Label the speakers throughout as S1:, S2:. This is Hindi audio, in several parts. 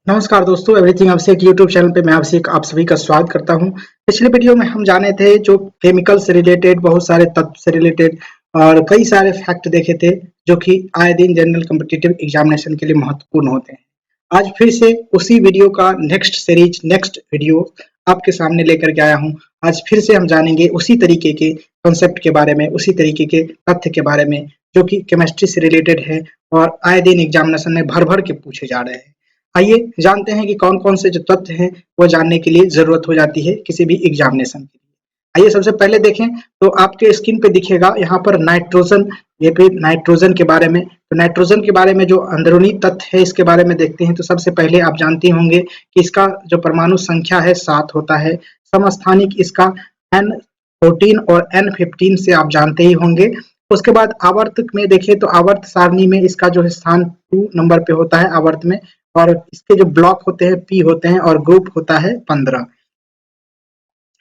S1: नमस्कार दोस्तों, एवरीथिंग अभिषेक यूट्यूब चैनल पे मैं अभिषेक आप सभी का स्वागत करता हूं। पिछले वीडियो में हम जाने थे जो केमिकल से रिलेटेड, बहुत सारे तत्व से रिलेटेड और कई सारे फैक्ट देखे थे जो कि आए दिन जनरल कॉम्पिटिटिव एग्जामिनेशन के लिए महत्वपूर्ण होते हैं। आज फिर से उसी वीडियो का नेक्स्ट वीडियो आपके सामने लेकर के आया हूँ। आज फिर से हम जानेंगे उसी तरीके के कॉन्सेप्ट के बारे में, उसी तरीके के तथ्य के बारे में जो कि केमिस्ट्री से रिलेटेड है और आए दिन एग्जामिनेशन में भर भर के पूछे जा रहे हैं। आइए जानते हैं कि कौन-कौन से जो तथ्य हैं वो जानने के लिए ज़रूरत हो जाती है किसी भी एग्जामिनेशन के लिए। आइए सबसे पहले देखें तो आपके स्क्रीन पे दिखेगा यहाँ पर नाइट्रोजन, ये पे नाइट्रोजन के बारे में। तो नाइट्रोजन के बारे में जो अंदरूनी तथ्य है इसके बारे में देखते हैं। तो सबसे पहले आप जानते होंगे कि इसका जो परमाणु संख्या है 7 होता है। समस्थानिक इसका N14 और N15 से आप जानते ही होंगे। उसके बाद आवर्त में देखें तो आवर्त सारणी में इसका जो है स्थान 2 नंबर पे होता है आवर्त में, और इसके जो ब्लॉक होते हैं पी होते हैं और ग्रुप होता है 15।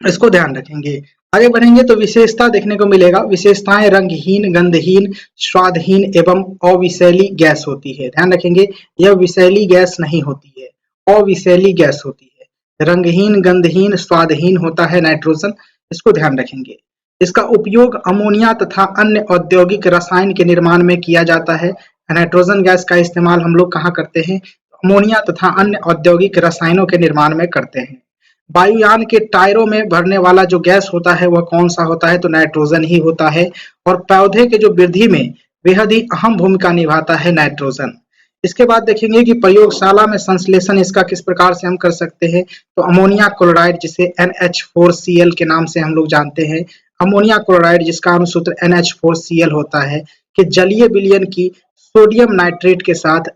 S1: इसको ध्यान रखेंगे। आगे बढ़ेंगे तो विशेषता देखने को मिलेगा। विशेषताएं रंगहीन, गंधहीन, स्वादहीन एवं अविषैली गैस होती है। ध्यान रखेंगे, यह विषैली गैस नहीं होती है, अविषैली गैस होती है। रंगहीन, गंधहीन, स्वादहीन होता है नाइट्रोजन, इसको ध्यान रखेंगे। इसका उपयोग अमोनिया तथा अन्य औद्योगिक रसायन के निर्माण में किया जाता है। नाइट्रोजन गैस का इस्तेमाल हम लोग कहाँ करते हैं? अमोनिया तथा अन्य औद्योगिक रसायनों के निर्माण में करते हैं। वायुयान के टायरों में भरने वाला जो गैस होता है वह कौन सा होता है? तो नाइट्रोजन ही होता है। और पौधे के जो वृद्धि में बेहद ही अहम भूमिका निभाता है नाइट्रोजन। इसके बाद देखेंगे कि प्रयोगशाला में संश्लेषण इसका किस प्रकार से हम कर सकते हैं। तो अमोनिया क्लोराइड, जिसे NH4Cl के नाम से हम लोग जानते हैं, अमोनिया क्लोराइड जिसका अणुसूत्र NH4Cl होता है, कि जलीय विलयन की सोडियम नाइट्रेट के साथ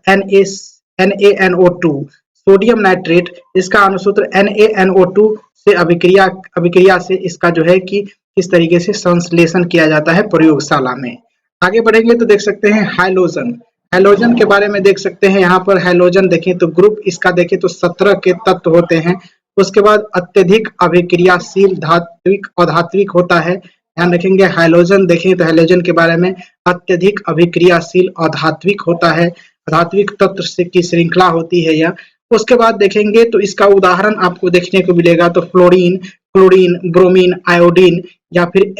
S1: NaNO2, सोडियम नाइट्रेट, इसका अणुसूत्र NaNO2 से अभिक्रिया से इसका जो है कि किस तरीके से संश्लेषण किया जाता है प्रयोगशाला में। आगे बढ़ेंगे तो देख सकते हैं हैलोजन। हैलोजन के बारे में देख सकते हैं। यहाँ पर हैलोजन देखें तो ग्रुप इसका देखें तो 17 के तत्व होते हैं। उसके बाद अत्यधिक अभिक्रियाशील धात्विक अधात्विक होता है। ध्यान रखेंगे, हैलोजन देखें तो हैलोजन के बारे में अत्यधिक अभिक्रियाशील अधात्विक होता है। धात्विक तत्व से की श्रृंखला होती है यह। उसके बाद देखेंगे तो इसका उदाहरण आपको देखने को मिलेगा तो फ्लोरीन, क्लोरीन, ब्रोमीन, आयोडीन या फिर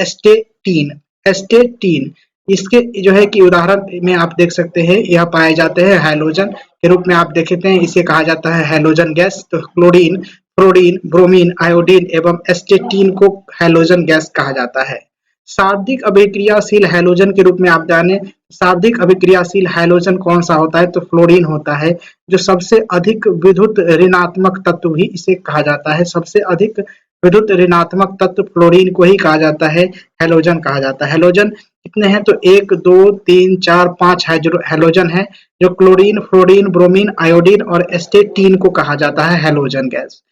S1: एस्टेटीन इसके जो है कि उदाहरण में आप देख सकते हैं यह पाए जाते हैं हैलोजन के रूप में। आप देखते हैं इसे कहा जाता है हैलोजन गैस। तो क्लोरीन, फ्लोरीन, ब्रोमीन, आयोडीन एवं एस्टेटीन को हैलोजन गैस कहा जाता है। शाब्दिक अभिक्रियाशील हैलोजन के रूप में आप जाने, शाब्दिक अभिक्रियाशील हैलोजन कौन सा होता है? तो फ्लोरीन होता है, जो सबसे अधिक विद्युत ऋणात्मक तत्व भी इसे कहा जाता है। सबसे अधिक विद्युत ऋणात्मक तत्व फ्लोरीन को ही कहा जाता है, हैलोजन कहा जाता है। हैलोजन कितने हैं? तो 1 2 3 4 5 हैलोजन है, जो क्लोरीन, फ्लोरीन, ब्रोमीन, आयोडीन और एस्टेटीन को कहा जाता है हैलोजन गैस।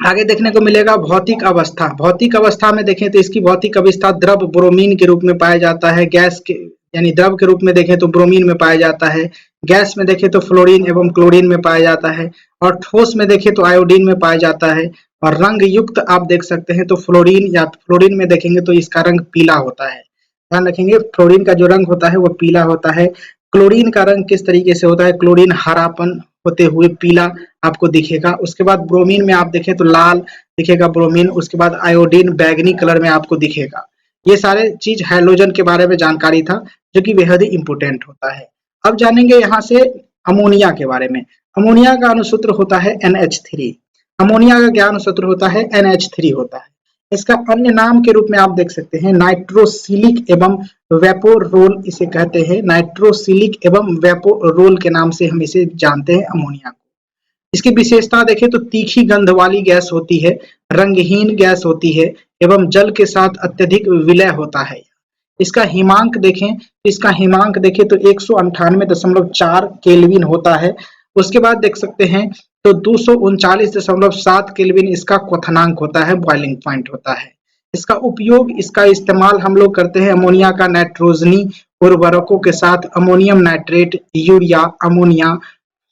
S1: आगे देखने को मिलेगा भौतिक अवस्था। भौतिक अवस्था में देखें तो इसकी भौतिक अवस्था द्रव ब्रोमीन के रूप में पाया जाता है। गैस के यानी द्रव के रूप में देखें तो ब्रोमीन में पाया जाता है। गैस में देखें तो फ्लोरीन एवं क्लोरीन में पाया जाता है। और ठोस में देखें तो आयोडीन में पाया जाता है। और रंग युक्त आप देख सकते हैं तो फ्लोरीन या फ्लोरीन में देखेंगे तो इसका रंग पीला होता है। ध्यान रखेंगे, फ्लोरीन का जो रंग होता है वो पीला होता है। क्लोरीन का रंग किस तरीके से होता है? क्लोरीन हरापन होते हुए पीला आपको दिखेगा। उसके बाद ब्रोमीन में आप देखें तो लाल दिखेगा ब्रोमीन। उसके बाद आयोडीन बैगनी कलर में आपको दिखेगा। ये सारे चीज हैलोजन के बारे में जानकारी था जो कि बेहद ही इंपोर्टेंट होता है। अब जानेंगे यहाँ से अमोनिया के बारे में। अमोनिया का अणुसूत्र होता है NH3। अमोनिया का क्या अणुसूत्र होता है? NH3 होता है। इसका अन्य नाम के रूप में आप देख सकते हैं नाइट्रोसिलिक एवं वेपोरोल इसे कहते हैं। नाइट्रोसिलिक एवं वेपोरोल के नाम से हम इसे जानते हैं अमोनिया को। इसकी विशेषता देखें तो तीखी गंध वाली गैस होती है, रंगहीन गैस होती है एवं जल के साथ अत्यधिक विलय होता है। इसका हिमांक देखें तो इसका हिमांक देखें तो 198.4 केल्विन होता है। उसके बाद देख सकते हैं तो 239.7 केल्विन इसका क्वथनांक होता है, बॉइलिंग पॉइंट होता है। इसका उपयोग, इसका इस्तेमाल हम लोग करते हैं अमोनिया का नाइट्रोजनी उर्वरकों के साथ ammonium nitrate, urea, ammonia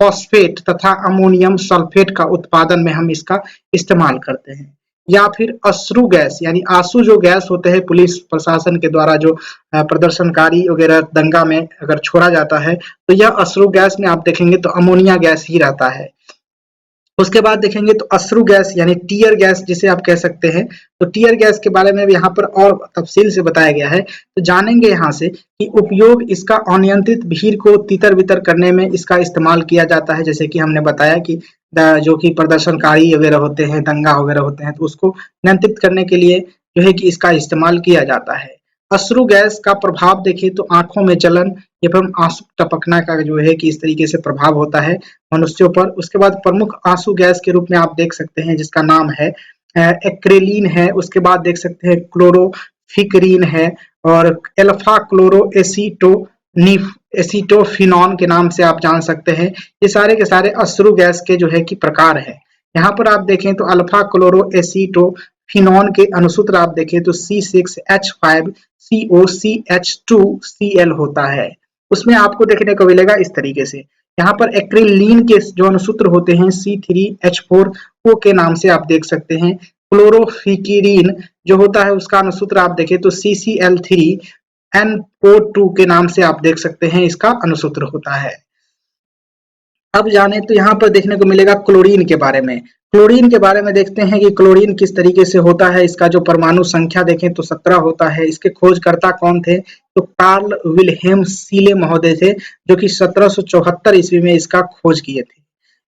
S1: phosphate तथा अमोनियम सल्फेट का उत्पादन में हम इसका इस्तेमाल करते हैं। या फिर अश्रु गैस यानी आंसू जो गैस होते हैं पुलिस प्रशासन के द्वारा जो प्रदर्शनकारी वगैरह दंगा में अगर छोड़ा जाता है तो यह अश्रु गैस में आप देखेंगे तो अमोनिया गैस ही रहता है। उसके बाद देखेंगे तो अश्रु गैस यानी टीयर गैस जिसे आप कह सकते हैं, तो टीयर गैस के बारे में भी यहाँ पर और तफसील से बताया गया है। तो जानेंगे यहाँ से कि उपयोग इसका अनियंत्रित भीड़ को तितर-बितर करने में इसका इस्तेमाल किया जाता है। जैसे कि हमने बताया कि जो कि प्रदर्शनकारी वगैरह होते हैं, दंगा वगैरह होते हैं, तो उसको नियंत्रित करने के लिए जो है कि इसका इस्तेमाल किया जाता है। अश्रु गैस का प्रभाव देखें तो आंखों में जलन एवं आंसू टपकना का जो है कि इस तरीके से प्रभाव होता है मनुष्यों पर। उसके बाद प्रमुख आंसू गैस के रूप में आप देख सकते हैं जिसका नाम है एक्रेलिन है, उसके बाद देख सकते हैं क्लोरोफिकरीन है और एल्फा क्लोरो एसीटोफिनॉन के नाम से आप जान सकते हैं। ये सारे के सारे अश्रु गैस के जो है कि प्रकार है। यहाँ पर आप देखें तो अल्फा क्लोरो एसीटोफिनॉन के अनुसूत्र आप देखें तो C6H5COCH2Cl होता है। उसमें आपको देखने को मिलेगा इस तरीके से। यहाँ पर एक्रिलीन के जो अनुसूत्र होते हैं C3H4O के नाम से आप देख सकते हैं। क्लोरोफिकीरीन जो होता है उसका अनुसूत्र आप देखें तो CCl3NO2 के नाम से आप देख सकते हैं, इसका अनुसूत्र होता है। अब जाने तो यहाँ पर देखने को मिलेगा क्लोरीन के बारे में। क्लोरीन के बारे में देखते हैं कि क्लोरीन किस तरीके से होता है। इसका जो परमाणु संख्या देखें तो 17 होता है। इसके खोजकर्ता कौन थे? तो कार्ल विल्हेम सीले महोदय थे, जो कि 1774 ईस्वी में इसका खोज किए थे।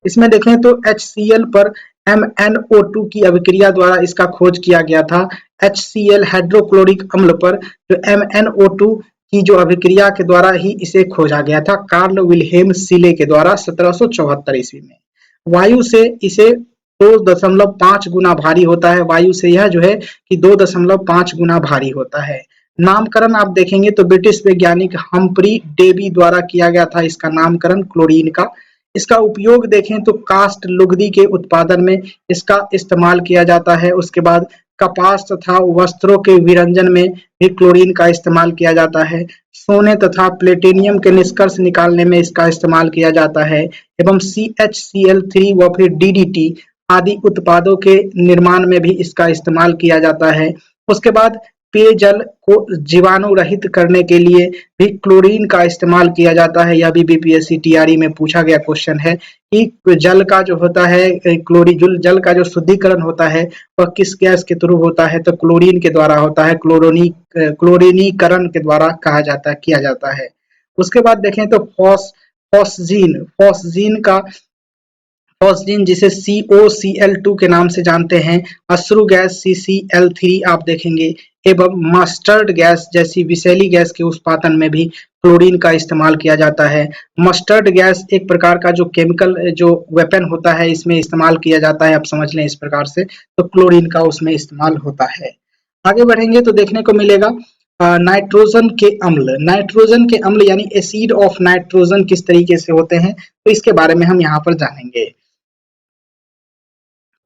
S1: इसमें देखें तो HCl पर MnO2 की अभिक्रिया द्वारा इसका खोज किया गया था। HCl हाइड्रोक्लोरिक अम्ल पर जो MnO2 की जो अभिक्रिया के द्वारा ही इसे खोजा गया था कार्ल विल्हेम सीले के द्वारा 1774 ईस्वी में। वायु से इसे 2.5 गुना भारी होता है। वायु से यह जो है कि 2.5 गुना भारी होता है। नामकरण आप देखेंगे तो ब्रिटिश वैज्ञानिक हम्फ्री डेवी द्वारा किया गया था इसका नामकरण क्लोरीन का। इसका उपयोग देखें तो काष्ठ लुगदी के उत्पादन में इसका इस्तेमाल किया जाता है। उसके बाद कपास तथा वस्त्रों के विरंजन में भी क्लोरीन का इस्तेमाल किया जाता है। सोने तथा प्लेटिनियम के निष्कर्ष निकालने में इसका इस्तेमाल किया जाता है एवं CHCl3 व फिर DDT आदि उत्पादों के निर्माण में भी इसका इस्तेमाल किया जाता है। उसके बाद पेयजल को जीवाणु रहित करने के लिए भी क्लोरीन का इस्तेमाल किया जाता है। यह भी बीपीएससी टीआरई में पूछा गया क्वेश्चन है कि जल का जो होता है जल का जो शुद्धिकरण होता है वह किस गैस के थ्रू होता है? तो क्लोरीन के द्वारा होता है। क्लोरीनीकरण के द्वारा किया जाता है। उसके बाद देखें तो फॉस्जीन जिसे COCl2 के नाम से जानते हैं, अश्रु गैस CCl3 आप देखेंगे एवं मस्टर्ड गैस जैसी विषैली गैस के उत्पादन में भी क्लोरीन का इस्तेमाल किया जाता है। मस्टर्ड गैस एक प्रकार का जो केमिकल जो वेपन होता है इसमें इस्तेमाल किया जाता है, आप समझ लें इस प्रकार से। तो क्लोरीन का उसमें इस्तेमाल होता है। आगे बढ़ेंगे तो देखने को मिलेगा नाइट्रोजन के अम्ल। नाइट्रोजन के अम्ल यानी एसिड ऑफ नाइट्रोजन किस तरीके से होते हैं, तो इसके बारे में हम यहाँ पर जानेंगे।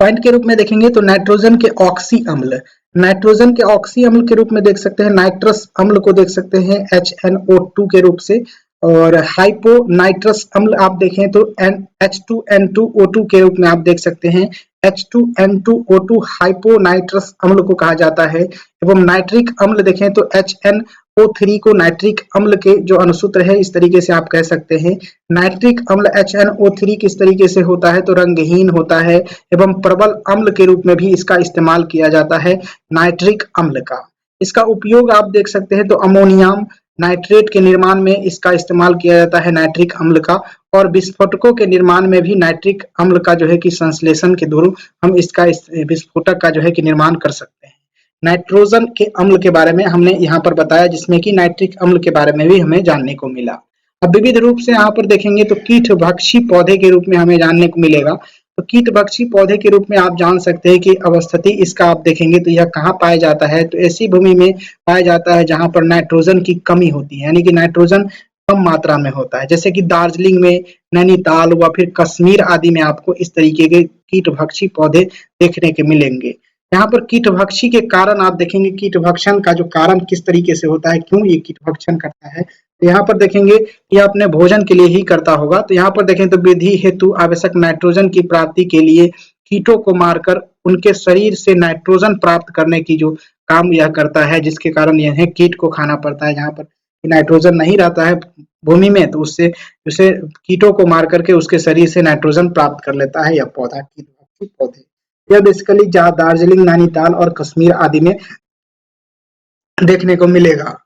S1: पॉइंट के रूप में देखेंगे तो नाइट्रोजन के ऑक्सी अम्ल, नाइट्रोजन के ऑक्सी अम्ल के रूप में देख सकते हैं। नाइट्रस अम्ल को देख सकते हैं HNO2 के रूप से, और हाइपो नाइट्रस अम्ल आप देखें तो H2N2O2 के रूप में आप देख सकते हैं। H2N2O2 हाइपो नाइट्रस अम्ल को कहा जाता है। एवं नाइट्रिक अम्ल देखें तो HNO3 को नाइट्रिक अम्ल के जो अनुसूत्र है इस तरीके से आप कह सकते हैं। नाइट्रिक अम्ल HNO3 किस तरीके से होता है तो रंगहीन होता है एवं प्रबल अम्ल के रूप में भी इसका इस्तेमाल किया जाता है नाइट्रिक अम्ल का। इसका उपयोग आप देख सकते हैं तो अमोनियम नाइट्रेट के निर्माण में इसका इस्तेमाल किया जाता है नाइट्रिक अम्ल का, और विस्फोटकों के निर्माण में भी नाइट्रिक अम्ल का जो है कि संश्लेषण के थ्रू हम इसका विस्फोटक का जो है कि निर्माण कर सकते हैं। नाइट्रोजन के अम्ल के बारे में हमने यहाँ पर बताया, जिसमें कि नाइट्रिक अम्ल के बारे में भी हमें जानने को मिला। अब विविध रूप से यहाँ पर देखेंगे तो कीटभक्षी पौधे के रूप में हमें जानने को मिलेगा। तो कीटभक्षी पौधे के रूप में आप जान सकते हैं कि अवस्थिति इसका आप देखेंगे तो यह कहाँ पाया जाता है, तो ऐसी भूमि में पाया जाता है जहाँ पर नाइट्रोजन की कमी होती है, यानी कि नाइट्रोजन कम मात्रा में होता है। जैसे कि दार्जिलिंग में, नैनीताल व फिर कश्मीर आदि में आपको इस तरीके के कीटभक्षी पौधे देखने के मिलेंगे। यहाँ पर कीटभक्षी के कारण आप देखेंगे, कीटभक्षण का जो कारण किस तरीके से होता है, क्यों ये कीटभक्षण करता है, तो यहाँ पर देखेंगे ये अपने भोजन के लिए ही करता होगा। तो यहाँ पर देखें तो वृद्धि हेतु आवश्यक नाइट्रोजन की प्राप्ति के लिए कीटों को मारकर उनके शरीर से नाइट्रोजन प्राप्त करने की जो काम यह करता है, जिसके कारण यह कीट को खाना पड़ता है। जहाँ पर नाइट्रोजन नहीं रहता है भूमि में, तो उससे उसे कीटों को मार करके उसके शरीर से नाइट्रोजन प्राप्त कर लेता है यह पौधा, कीट पौधे। यह बेसिकली जहाँ दार्जिलिंग, नैनीताल और कश्मीर आदि में देखने को मिलेगा।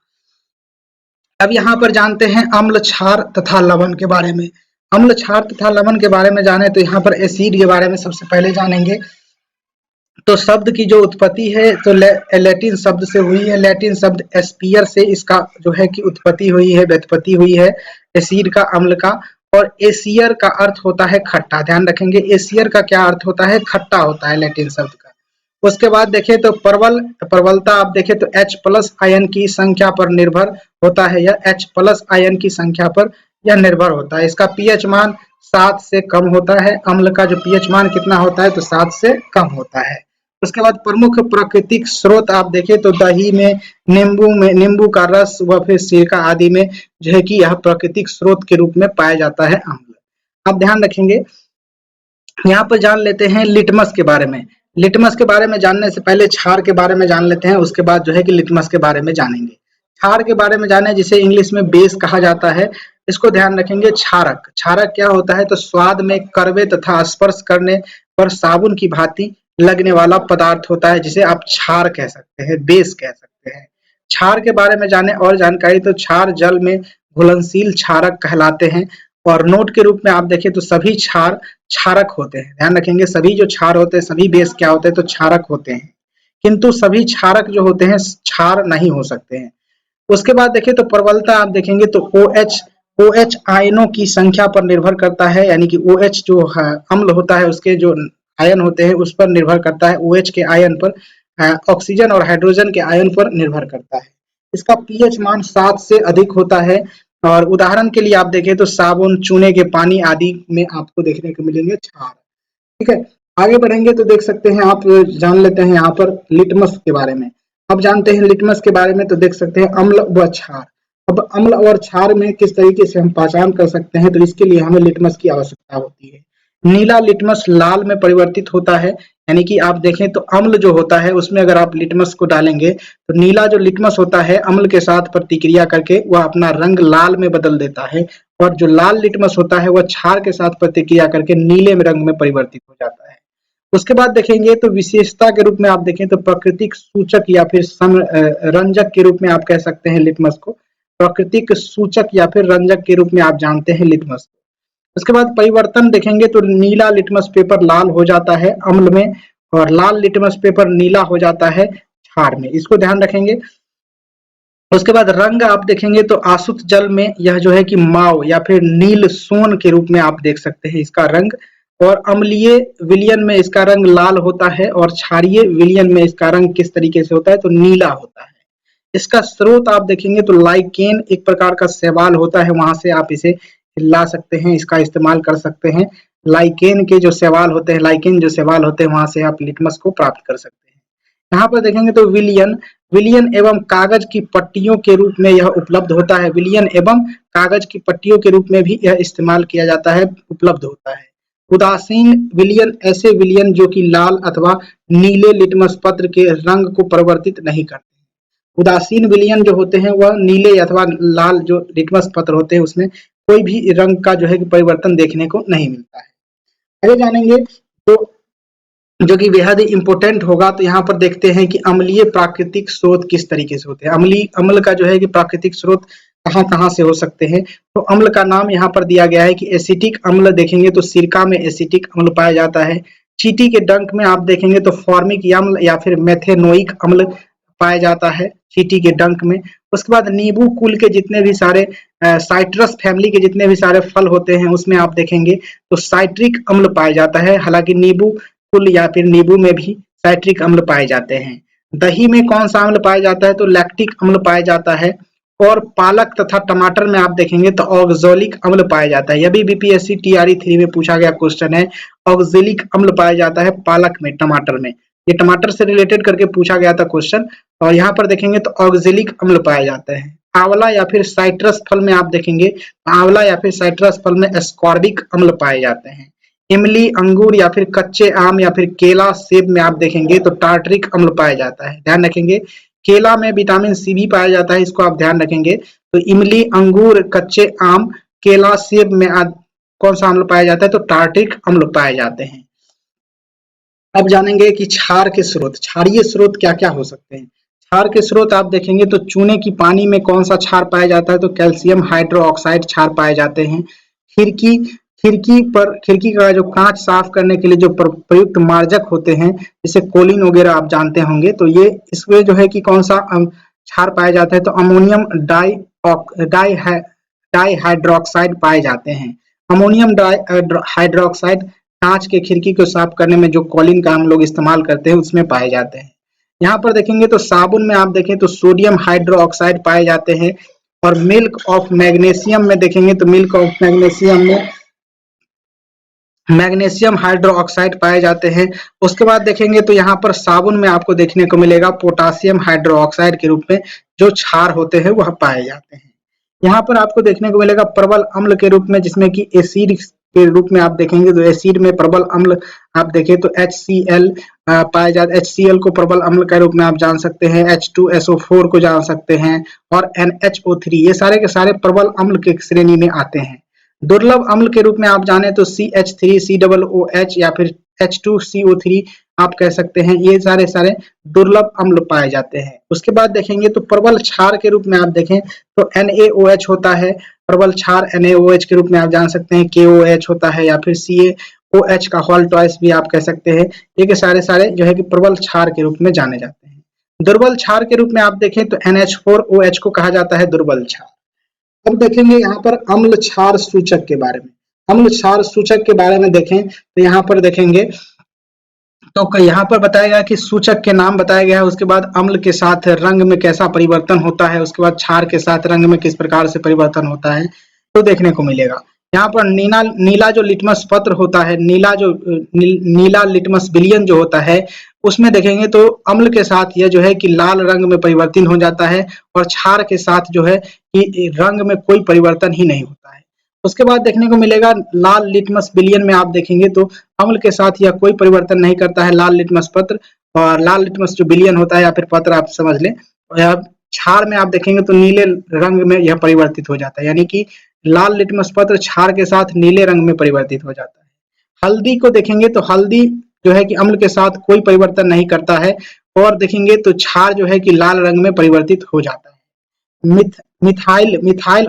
S1: अब यहाँ पर जानते हैं अम्ल, क्षार तथा लवण के बारे में। अम्ल, क्षार तथा लवण के बारे में जाने तो यहाँ पर एसिड के बारे में सबसे पहले जानेंगे। तो शब्द की जो उत्पत्ति है तो लैटिन शब्द से हुई है। लैटिन शब्द एस्पियर से इसका जो है कि उत्पत्ति हुई है, व्युत्पत्ति हुई है एसिड का, अम्ल का। और एसियर का अर्थ होता है खट्टा। ध्यान रखेंगे एसियर का क्या अर्थ होता है, खट्टा होता है लैटिन शब्द का। उसके बाद देखें तो प्रबलता आप देखें तो H प्लस आयन की संख्या पर निर्भर होता है। यह H प्लस आयन की संख्या पर यह निर्भर होता है। इसका पीएच मान 7 से कम होता है। अम्ल का जो पीएच मान कितना होता है तो 7 से कम होता है। उसके बाद प्रमुख प्राकृतिक स्रोत आप देखें तो दही में, नींबू का रस व फिर सिरका आदि में जो है कि यह प्राकृतिक स्रोत के रूप में पाया जाता है अम्ल। आप ध्यान रखेंगे यहाँ पर जान लेते हैं लिटमस के बारे में। लिटमस के बारे में जानने से पहले क्षार के बारे में जान लेते हैं, उसके बाद जो है कि लिटमस के बारे में जानेंगे। क्षार के बारे में जाने, जिसे इंग्लिश में बेस कहा जाता है, इसको ध्यान रखेंगे। क्षारक, क्षारक क्या होता है तो स्वाद में कड़वे तथा स्पर्श करने पर साबुन की भांति लगने वाला पदार्थ होता है, जिसे आप क्षार कह सकते हैं, बेस कह सकते हैं। क्षार के बारे में जाने और जानकारी तो क्षार जल में घुलनशील क्षारक कहलाते हैं। और नोट के रूप में आप देखें तो सभी क्षार क्षारक होते हैं। ध्यान रखेंगे सभी जो क्षार होते हैं, सभी बेस क्या होते हैं तो क्षारक होते हैं, किंतु सभी क्षारक जो होते हैं क्षार नहीं हो सकते हैं। उसके बाद देखिए तो प्रबलता आप देखेंगे तो OH आयनों की संख्या पर निर्भर करता है, यानी कि OH जो अम्ल होता है उसके जो आयन होते हैं उस पर निर्भर करता है। OH के आयन पर, ऑक्सीजन और हाइड्रोजन के आयन पर निर्भर करता है। इसका पीएच मान 7 से अधिक होता है। और उदाहरण के लिए आप देखें तो साबुन, चूने के पानी आदि में आपको देखने को मिलेंगे क्षार। ठीक है, आगे बढ़ेंगे तो देख सकते हैं आप, जान लेते हैं यहाँ पर लिटमस के बारे में। अब जानते हैं लिटमस के बारे में तो देख सकते हैं अम्ल व क्षार। अब अम्ल और क्षार में किस तरीके से हम पहचान कर सकते हैं तो इसके लिए हमें लिटमस की आवश्यकता होती है। नीला लिटमस लाल में परिवर्तित होता है, यानी कि आप देखें तो अम्ल जो होता है उसमें अगर आप लिटमस को डालेंगे तो नीला जो लिटमस होता है अम्ल के साथ प्रतिक्रिया करके वह अपना रंग लाल में बदल देता है। और जो लाल लिटमस होता है वह क्षार के साथ प्रतिक्रिया करके नीले रंग में परिवर्तित हो जाता है। उसके बाद देखेंगे तो विशेषता के रूप में आप देखें तो प्राकृतिक सूचक या फिर रंजक के रूप में आप कह सकते हैं लिटमस को। प्राकृतिक सूचक या फिर रंजक के रूप में आप जानते हैं लिटमस को। उसके बाद परिवर्तन देखेंगे तो नीला लिटमस पेपर लाल हो जाता है अम्ल में, और लाल लिटमस पेपर नीला हो जाता है क्षार में। इसको ध्यान रखेंगे। उसके बाद रंग आप देखेंगे तो आसुत जल में यह जो है कि माव या फिर नील सोन के रूप में आप देख सकते हैं इसका रंग। और अम्लीय विलयन में इसका रंग लाल होता है, और क्षारीय विलयन में इसका रंग किस तरीके से होता है तो नीला होता है। इसका स्रोत आप देखेंगे तो लाइकेन एक प्रकार का शैवाल होता है, वहां से आप इसे ला सकते हैं, इसका इस्तेमाल कर सकते हैं। लाइकेन के जो शैवाल होते हैं, लाइकेन जो शैवाल होते हैं वहां से आप लिटमस को प्राप्त कर सकते हैं। यहाँ पर देखेंगे तो विलियन एवं कागज की पट्टियों के रूप में यह उपलब्ध होता है। विलियन एवं कागज की पट्टियों के रूप में भी यह इस्तेमाल किया जाता है, उपलब्ध होता है। उदासीन विलियन ऐसे विलियन जो कि लाल अथवा नीले लिटमस पत्र के रंग को परिवर्तित नहीं करते। उदासीन विलियन जो होते हैं वह नीले अथवा लाल जो लिटमस पत्र होते हैं उसमें कोई भी रंग का जो है कि परिवर्तन देखने को नहीं मिलता है। आगे जानेंगे तो जो कि बेहद ही इंपॉर्टेंट होगा, तो यहाँ पर देखते हैं कि अम्लीय प्राकृतिक स्रोत किस तरीके से होते हैं। अम्ल का जो है कि प्राकृतिक स्रोत कहाँ-कहाँ से हो सकते हैं। तो अम्ल का नाम यहाँ पर दिया गया है कि एसिटिक अम्ल देखेंगे तो सिरका में एसिटिक अम्ल पाया जाता है। चींटी के डंक में आप देखेंगे तो फॉर्मिक अम्ल या फिर मेथेनोइक अम्ल पाया जाता है चींटी के डंक में। उसके बाद नींबू कुल के जितने भी सारे साइट्रस फैमिली के जितने भी सारे फल होते हैं उसमें आप देखेंगे तो साइट्रिक अम्ल पाया जाता है। हालांकि नींबू कुल या फिर नींबू में भी साइट्रिक अम्ल पाए जाते हैं। दही में कौन सा अम्ल पाया जाता है तो लैक्टिक अम्ल पाया जाता है। और पालक तथा टमाटर में आप देखेंगे तो ऑक्जेलिक अम्ल पाया जाता है। यह भी बीपीएससी टीआरई 3 में पूछा गया क्वेश्चन है। ऑक्जेलिक अम्ल पाया जाता है पालक में, टमाटर में। ये टमाटर से रिलेटेड करके पूछा गया था क्वेश्चन। और यहाँ पर देखेंगे तो ऑक्जेलिक अम्ल पाए जाते हैं। आंवला या फिर साइट्रस फल में आप देखेंगे, आंवला या फिर साइट्रस फल में एस्कॉर्बिक अम्ल पाए जाते हैं। इमली, अंगूर या फिर कच्चे आम या फिर केला, सेब में आप देखेंगे तो टार्टरिक अम्ल पाया जाता है। ध्यान रखेंगे, केला में विटामिन सी भी पाया जाता है, इसको आप ध्यान रखेंगे। तो इमली, अंगूर, कच्चे आम, केला, सेब में कौन सा अम्ल पाया जाता है? तो टार्टरिक अम्ल पाए जाते हैं। अब जानेंगे कि क्षार के स्रोत, क्षारीय स्रोत क्या क्या हो सकते हैं। क्षार के स्रोत आप देखेंगे तो चूने की पानी में कौन सा क्षार पाया जाता है? तो कैल्शियम हाइड्रोक्साइड क्षार पाए जाते हैं। खिड़की खिड़की का जो कांच साफ करने के लिए जो प्रयुक्त मार्जक होते हैं, जैसे कोलिन वगैरह आप जानते होंगे, तो ये इसमें जो है कि कौन सा क्षार पाया जाता है? तो अमोनियम डाई हाइड्रोक्साइड पाए जाते हैं। अमोनियम डाई हाइड्रोक्साइड कांच के खिड़की को साफ करने में जो कॉलिन का हम लोग इस्तेमाल करते हैं उसमें पाए जाते हैं। यहाँ पर देखेंगे तो साबुन में आप देखें तो सोडियम हाइड्रोक्साइड पाए जाते हैं। और मिल्क ऑफ मैग्नीशियम में देखेंगे तो मिल्क ऑफ मैग्नीशियम में मैग्नीशियम हाइड्रोक्साइड पाए जाते हैं। उसके बाद देखेंगे तो यहाँ पर साबुन में आपको देखने को मिलेगा पोटासियम हाइड्रोक्साइड के रूप में जो क्षार होते हैं वह पाए जाते हैं। यहाँ पर आपको देखने को मिलेगा प्रबल अम्ल के रूप में, जिसमें कि एसिड के रूप में आप देखेंगे तो एसिड में प्रबल अम्ल आप देखें तो HCl पाया जाता है। HCl को प्रबल अम्ल के रूप में आप जान सकते हैं, H2SO4 को जान सकते हैं और NHO3, ये सारे के सारे प्रबल अम्ल के श्रेणी में आते हैं। दुर्लभ अम्ल के रूप में आप जाने तो CH3, COOH या फिर H2CO3 आप कह सकते हैं, ये सारे सारे दुर्लभ अम्ल पाए जाते हैं। उसके बाद देखेंगे तो प्रबल क्षार के रूप में आप देखें तो NaOH होता है, प्रबल क्षार NaOH के रूप में आप जान सकते हैं। KOH होता है या फिर CaOH का होल ट्वाइस भी आप कह सकते हैं। ये सारे सारे जो है कि प्रबल क्षार के रूप में जाने जाते हैं। दुर्बल क्षार के रूप में आप देखें तो NH4OH को कहा जाता है दुर्बल क्षार। अब देखेंगे यहाँ पर अम्ल क्षार सूचक के बारे में। अम्ल क्षार सूचक के बारे में देखें तो यहाँ पर देखेंगे तो यहाँ पर बताया गया कि सूचक के नाम बताया गया है, उसके बाद अम्ल के साथ रंग में कैसा परिवर्तन होता है, उसके बाद क्षार के साथ रंग में किस प्रकार से परिवर्तन होता है तो देखने को मिलेगा। यहाँ पर नीला जो लिटमस पत्र होता है, नीला लिटमस विलियन जो होता है, उसमें देखेंगे तो अम्ल के साथ यह जो है कि लाल रंग में परिवर्तित हो जाता है और क्षार के साथ जो है कि रंग में कोई परिवर्तन ही नहीं होता है। उसके बाद देखने को मिलेगा लाल लिटमस विलियन में आप देखेंगे तो अम्ल के साथ यह कोई परिवर्तन नहीं करता है, लाल लिटमस पत्र और लाल लिटमस जो विलियन होता है या फिर पत्र आप समझ लें। क्षार में आप देखेंगे तो नीले रंग में यह परिवर्तित हो जाता है, यानी कि लाल लिटमस पत्र क्षार के साथ नीले रंग में परिवर्तित हो जाता है। हल्दी को देखेंगे तो हल्दी जो है कि अम्ल के साथ कोई परिवर्तन नहीं करता है और देखेंगे तो क्षार जो है कि लाल रंग में परिवर्तित हो जाता है। मिथाइल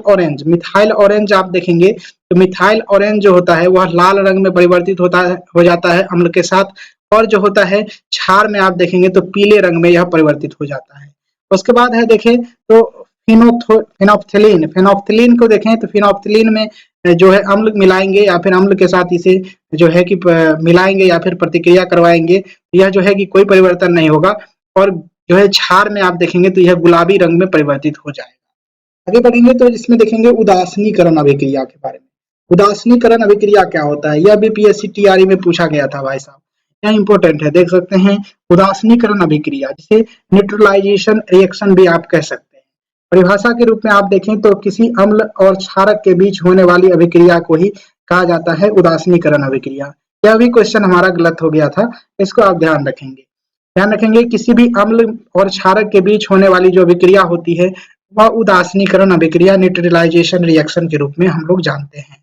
S1: ऑरेंज आप देखेंगे तो मिथाइल ऑरेंज जो होता है वह लाल रंग में परिवर्तित हो जाता है अम्ल के साथ, और जो होता है क्षार में आप देखेंगे तो पीले रंग में यह परिवर्तित हो जाता है। उसके बाद है देखें तो फेनोप्थलीन को देखें तो फेनोप्थलीन में जो है अम्ल मिलाएंगे या फिर अम्ल के साथ इसे जो है कि मिलाएंगे या फिर प्रतिक्रिया करवाएंगे, यह जो है कि कोई परिवर्तन नहीं होगा और जो है क्षार में आप देखेंगे तो यह गुलाबी रंग में परिवर्तित हो जाएगा। आगे बढ़ेंगे तो इसमें देखेंगे उदासीनीकरण अभिक्रिया के बारे में। उदासीनीकरण अभिक्रिया क्या होता है? यह भी PSC TRE में पूछा गया था भाई साहब, यह इंपॉर्टेंट है, देख सकते हैं। उदासीनीकरण अभिक्रिया जिसे न्यूट्रलाइजेशन रिएक्शन भी आप कह सकते हैं। परिभाषा के रूप में आप देखें तो किसी अम्ल और क्षारक के बीच होने वाली अभिक्रिया को ही कहा जाता है उदासीनीकरण अभिक्रिया। यह भी क्वेश्चन हमारा गलत हो गया था, इसको आप ध्यान रखेंगे। किसी भी अम्ल और क्षारक के बीच होने वाली जो अभिक्रिया होती है वह उदासीनीकरण अभिक्रिया न्यूट्रलाइजेशन रिएक्शन के रूप में हम लोग जानते हैं।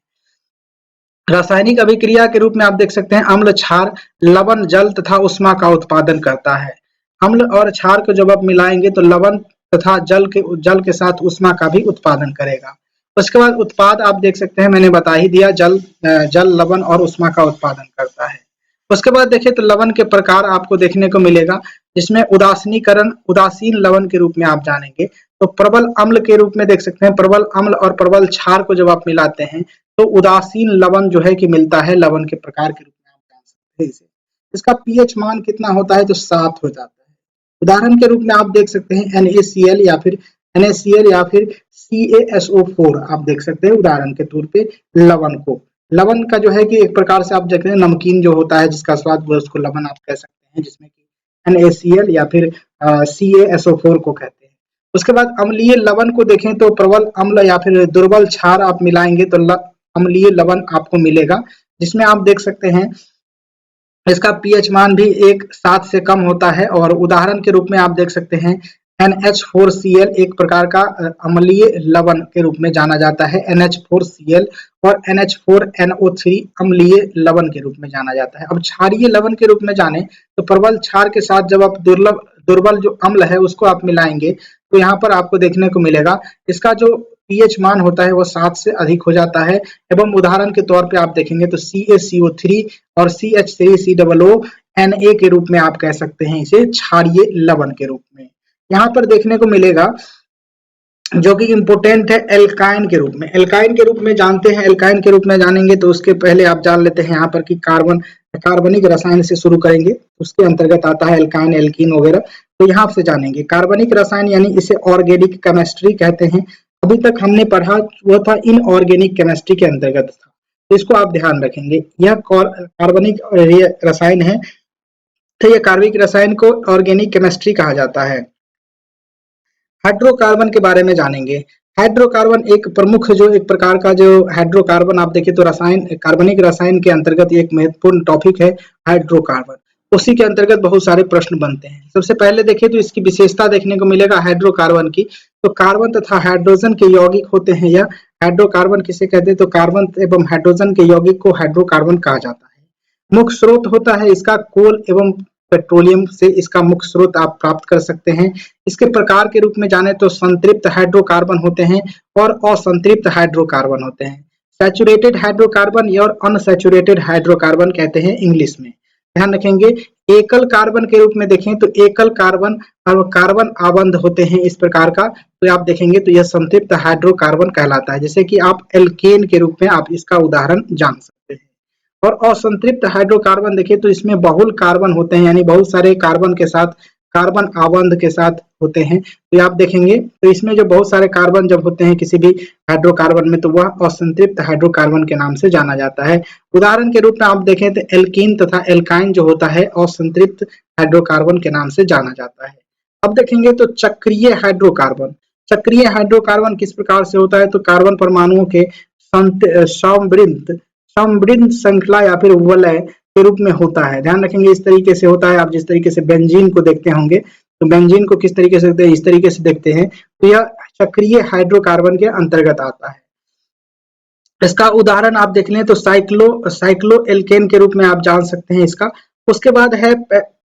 S1: रासायनिक अभिक्रिया के रूप में आप देख सकते हैं अम्ल क्षार लवण जल तथा उष्मा का उत्पादन करता है। अम्ल और क्षार को जब आप मिलाएंगे तो लवण तथा जल के साथ उष्मा का भी उत्पादन करेगा। उसके बाद उत्पाद आप देख सकते हैं, मैंने बता ही दिया, जल लवण और उष्मा का उत्पादन करता है। उसके बाद देखें तो लवण के प्रकार आपको देखने को मिलेगा, जिसमें उदासीन लवण के रूप में आप जानेंगे तो प्रबल अम्ल के रूप में देख सकते हैं। प्रबल अम्ल और प्रबल क्षार को जब आप मिलाते हैं तो उदासीन लवण जो है कि मिलता है, लवण के प्रकार के रूप में आप जान सकते हैं इसे। इसका pH मान कितना होता है? तो 7 हो जाता है। उदाहरण के रूप में आप देख सकते हैं NaCl या फिर CaSO4 आप देख सकते हैं उदाहरण के तौर पे लवण को। लवण का जो है कि एक प्रकार से आप देखते हैं नमकीन जो होता है जिसका स्वाद उसको लवण आप कह सकते हैं, जिसमें कि NaCl या फिर CaSO4 को कहते हैं। उसके बाद अम्लीय लवण को देखें तो प्रबल अम्ल या फिर दुर्बल क्षार आप मिलाएंगे तो अम्लीय लवण आपको मिलेगा, जिसमें आप देख सकते हैं इसका पीएच मान भी 1.7 से कम होता है। और उदाहरण के रूप में आप देख सकते हैं NH4Cl एक प्रकार का अम्लीय लवण के रूप में जाना जाता है, NH4Cl, और NH4NO3 अम्लीय लवण के रूप में जाना जाता है। अब क्षारीय लवण के रूप में जाने तो प्रबल क्षार के साथ जब आप दुर्बल जो अम्ल है उसको आप मिलाएंगे तो यहाँ पर आपको देखने को मिलेगा इसका जो पीएच मान होता है वो 7 से अधिक हो जाता है। एवं उदाहरण के तौर पे आप देखेंगे तो CaCO3 और CH3COO Na के रूप में आप कह सकते हैं इसे क्षारीय लवण के रूप में। यहाँ पर देखने को मिलेगा जो कि इम्पोर्टेंट है एल्काइन के रूप में। एल्काइन के रूप में जानते हैं, एल्काइन के रूप में जानेंगे तो उसके पहले आप जान लेते हैं यहाँ पर कि कार्बनिक रसायन से शुरू करेंगे, उसके अंतर्गत आता है एल्काइन, एल्कीन वगैरह। तो यहाँ से जानेंगे कार्बनिक रसायन यानी इसे ऑर्गेनिक केमिस्ट्री कहते हैं। अभी तक हमने पढ़ा वो था इनऑर्गेनिक केमिस्ट्री के अंतर्गत था, तो इसको आप ध्यान रखेंगे। यह कार्बनिक रसायन है, तो यह कार्बनिक रसायन को ऑर्गेनिक केमिस्ट्री कहा जाता है। हाइड्रोकार्बन के बारे में जानेंगे। हाइड्रोकार्बन एक प्रमुख जो एक प्रकार का जो हाइड्रोकार्बन आप देखें तो रसायन कार्बनिक रसायन के अंतर्गत एक महत्वपूर्ण टॉपिक है हाइड्रोकार्बन। उसी के अंतर्गत बहुत सारे प्रश्न बनते हैं। सबसे पहले देखें तो इसकी विशेषता देखने को मिलेगा हाइड्रोकार्बन की, तो कार्बन तथा हाइड्रोजन के यौगिक होते हैं। यह हाइड्रोकार्बन किसे कहते हैं तो कार्बन एवं हाइड्रोजन के यौगिक को हाइड्रोकार्बन कहा जाता है। मुख्य स्रोत होता है इसका कोल एवं पेट्रोलियम से इसका मुख्य स्रोत आप प्राप्त कर सकते हैं। इसके प्रकार के रूप में जाने तो संतृप्त हाइड्रोकार्बन होते हैं और असंतृप्त हाइड्रोकार्बन होते हैं। सैचुरेटेड हाइड्रोकार्बन और अनसैचुरेटेड हाइड्रोकार्बन कहते हैं इंग्लिश में, ध्यान रखेंगे। एकल कार्बन के रूप में देखें तो एकल कार्बन और कार्बन आबंध होते हैं इस प्रकार का, तो आप देखेंगे तो यह संतृप्त हाइड्रोकार्बन कहलाता है। जैसे कि आप एल्केन के रूप में आप इसका उदाहरण जान सकते हैं। और असंतृप्त हाइड्रोकार्बन देखें तो इसमें बहुल कार्बन होते हैं, यानी बहुत सारे कार्बन के साथ कार्बन आबंध के साथ होते हैं। तो आप देखेंगे तो इसमें जो बहुत सारे कार्बन जब होते हैं किसी भी हाइड्रोकार्बन में तो वह असंतृप्त हाइड्रोकार्बन के नाम से जाना जाता है। उदाहरण के रूप में आप देखें तो एल्कीन तथा एल्काइन जो होता है असंतृप्त हाइड्रोकार्बन के नाम से जाना जाता है। अब देखेंगे तो चक्रीय हाइड्रोकार्बन। चक्रीय हाइड्रोकार्बन किस प्रकार से होता है तो कार्बन परमाणुओं के समवृद्ध श्रृंखला या फिर वलय के रूप में होता है। ध्यान रखेंगे इस तरीके से होता है। आप जिस तरीके से बेंजीन को देखते होंगे तो बेंजीन को किस तरीके से देखते हैं, इस तरीके से देखते हैं, तो यह चक्रीय हाइड्रोकार्बन के अंतर्गत आता है। इसका उदाहरण आप देख लें तो साइक्लो एल्केन के रूप में आप जान सकते हैं इसका। उसके बाद है